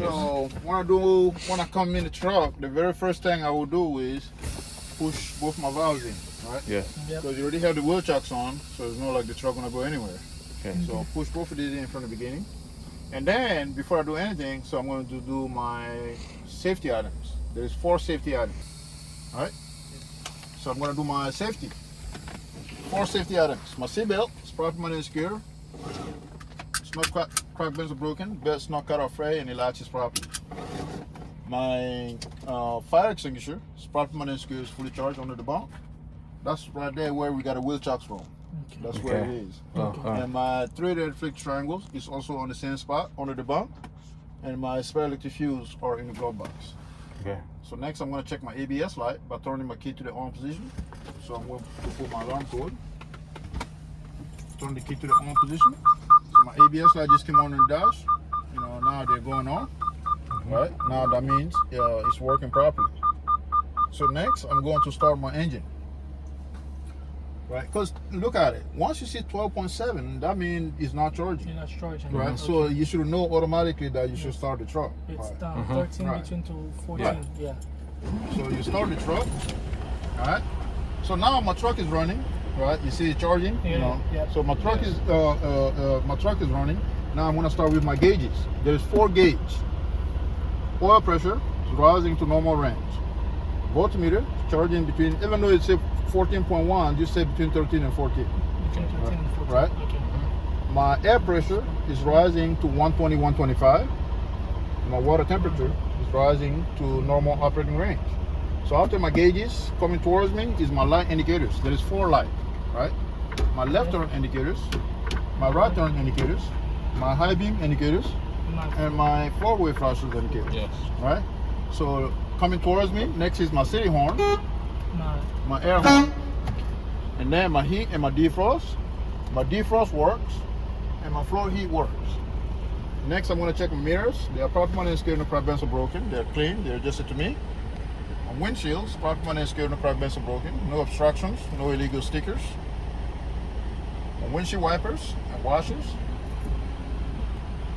So when I come in the truck, the very first thing I will do is push both my valves in, right? Yeah. Because you already have the wheel chocks on, so it's not like the truck gonna go anywhere. Okay. So push both of these in from the beginning. And then before I do anything, so I'm going to do my safety items. There's 4 safety items. All right? So I'm going to do my safety. 4 safety items. My seatbelt is proper money and secure. It's not cracked, bends, or broken. Belt's not cut or frayed, and it latches properly. My fire extinguisher is proper money and secure. It's fully charged under the bunk. That's right there where we got a wheel chocks from. That's where it is. And my 3-headed flick triangles is also on the same spot under the bunk. And my spare electric fuse are in the glove box. Okay. So next I'm going to check my ABS light by turning my key to the on position. So I'm going to put my alarm code. Turn the key to the on position. So my ABS light just came on in the dash. You know, now they're going on. Right? Now that means it's working properly. So next I'm going to start my engine. Right, because look at it. Once you see 12.7, that means it's not charging. You're not charging. Right, so you should know automatically that you should start the truck. It's down 13 between to 14. Yeah. So you start the truck. All right. So now my truck is running. Right, you see it charging. Yeah. You know. So my truck is running. Now I'm gonna start with my gauges. There's 4 gauges. Oil pressure is rising to normal range. Voltmeter charging between, even though it's 14.1, just say between 13 and 14. Between 13 and 14. Right? Okay. My air pressure is rising to 120, 125. My water temperature is rising to normal operating range. So after my gauges coming towards me is my light indicators. There is 4 lights, right? My left turn indicators, my right turn indicators, my high beam indicators, and my four-way flashers indicators. Yes. Right? So coming towards me, next is my city horn, my air horn, and then my heat and my defrost. My defrost works, and my floor heat works. Next, I'm going to check my mirrors. They are proper money and secure, no crack, bends, or broken. They're clean. They're adjusted to me. My windshields, proper money and secure, no crack, bends, or broken. No obstructions, no illegal stickers. My windshield wipers and washers.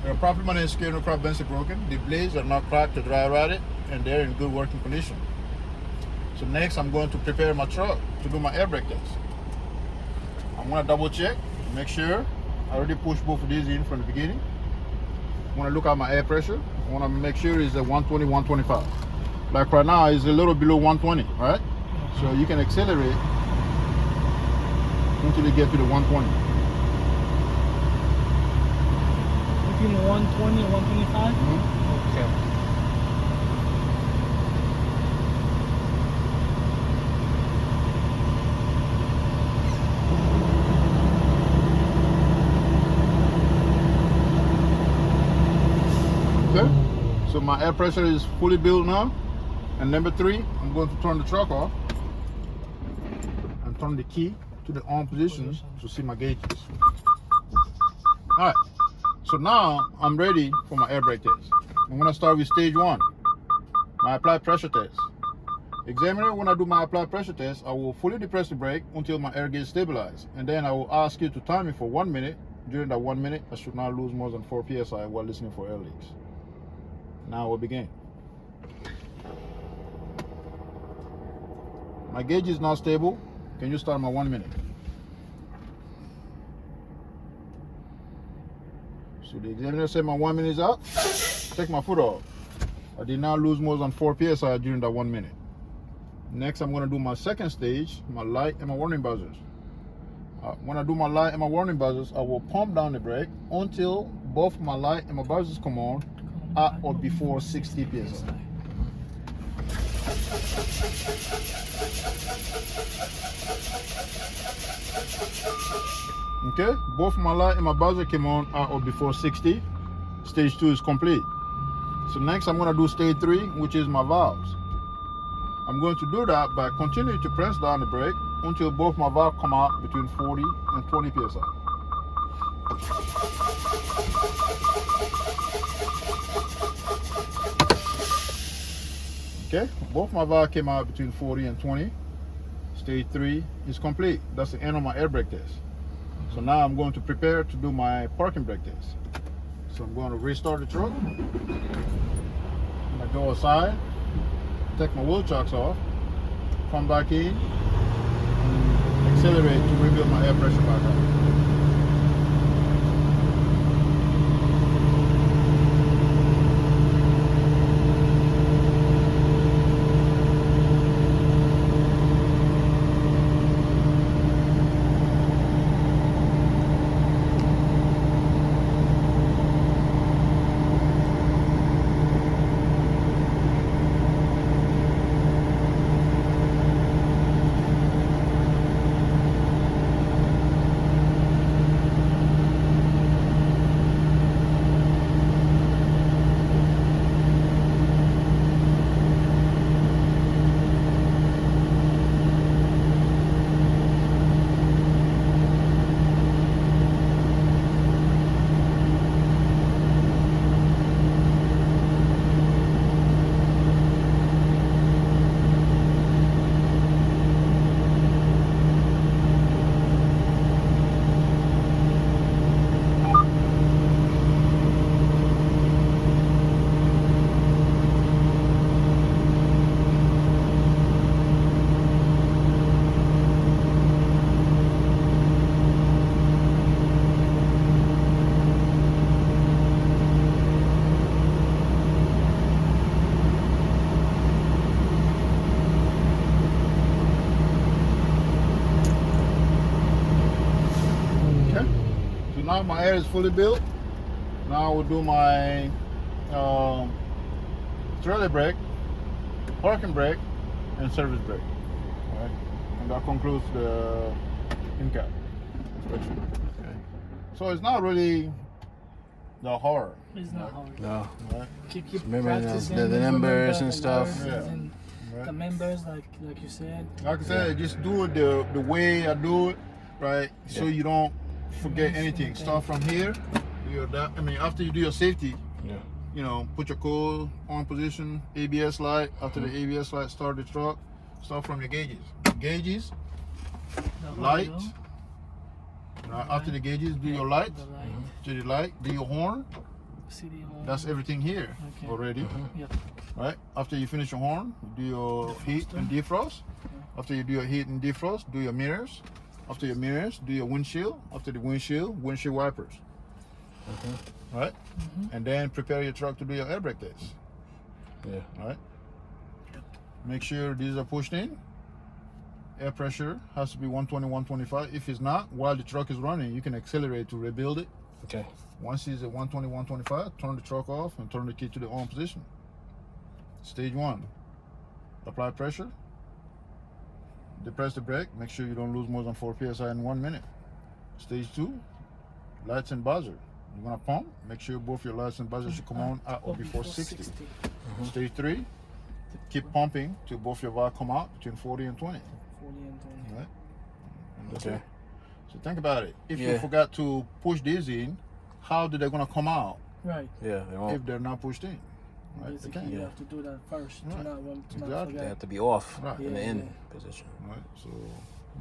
They're proper money and secure, no crack, bends, or broken. The blades are not cracked or dry rotted, and they're in good working condition. So next, I'm going to prepare my truck to do my air brake test. I'm going to double check, make sure I already pushed both of these in from the beginning. I want to look at my air pressure. I want to make sure it's at 120, 125. Like right now, it's a little below 120, right? So you can accelerate until you get to the 120. Between 120 and 125? Okay. Okay, so my air pressure is fully built now. And number 3, I'm going to turn the truck off and turn the key to the on position to see my gauges. All right, so now I'm ready for my air brake test. I'm going to start with stage 1, my applied pressure test. Examiner, when I do my applied pressure test, I will fully depress the brake until my air gauge stabilizes. And then I will ask you to time it for 1 minute. During that 1 minute, I should not lose more than 4 psi while listening for air leaks. Now we'll begin. My gauge is not stable. Can you start my 1 minute? So the examiner said my 1 minute is out. Take my foot off. I did not lose more than 4 psi during that 1 minute. Next, I'm going to do my second stage, my light and my warning buzzers. When I do my light and my warning buzzers, I will pump down the brake until both my light and my buzzers come on at or before 60 psi. Okay, both my light and my buzzer came on at or before 60. Stage 2 is complete. So next I'm going to do stage 3, which is my valves. I'm going to do that by continuing to press down the brake until both my valves come out between 40 and 20 psi. Okay, both my valves came out between 40 and 20. Stage 3 is complete. That's the end of my air brake test. So now I'm going to prepare to do my parking brake test. So I'm going to restart the truck. go aside, take my wheel chocks off, come back in, and accelerate to rebuild my air pressure back up. Now my air is fully built. Now we'll do my trailer brake, parking brake, and service brake. All right, and that concludes the incab inspection. Okay. So it's not really the horror. It's not hard. No. Right? Keep Remember practicing. the numbers and the stuff. numbers Yeah. and Right. the members, like you said. Like I said, just do it the way I do it, right? So you don't forget anything. Start from here. After you do your safety, put your coil on position, ABS light. After the ABS light, start the truck. Start from your gauges. Gauges, The light. audio, After the gauges, do your light. the light, To the light, do your horn. CD horn. That's everything here Okay. already. Yep. Right? After you finish your horn, do your heat and defrost. After you do your heat and defrost, do your mirrors. After your mirrors, do your windshield. After the windshield wipers. Right? And then prepare your truck to do your air brake test. Yeah. Right? Make sure these are pushed in. Air pressure has to be 120, 125. If it's not, while the truck is running, you can accelerate to rebuild it. Okay. Once it's at 120, 125, turn the truck off and turn the key to the on position. Stage 1, apply pressure. Depress the brake. Make sure you don't lose more than 4 psi in 1 minute. Stage 2, lights and buzzer. You're gonna pump. Make sure both your lights and buzzer should come on at or before 60. Stage 3, keep pumping till both your valves come out between 40 and 20. 40 and 20. Right? And that's Okay. it. So think about it. If you Yeah. forgot to push these in, how are they gonna come out Right. Yeah. They won't. if they're not pushed in? Right? They Basically, can't. you have to do that first. Right. To not want to Exactly. not They forget. have to be off Right. in the Yeah, in yeah. position. Right? So,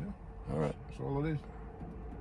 yeah, All right. that's all it is.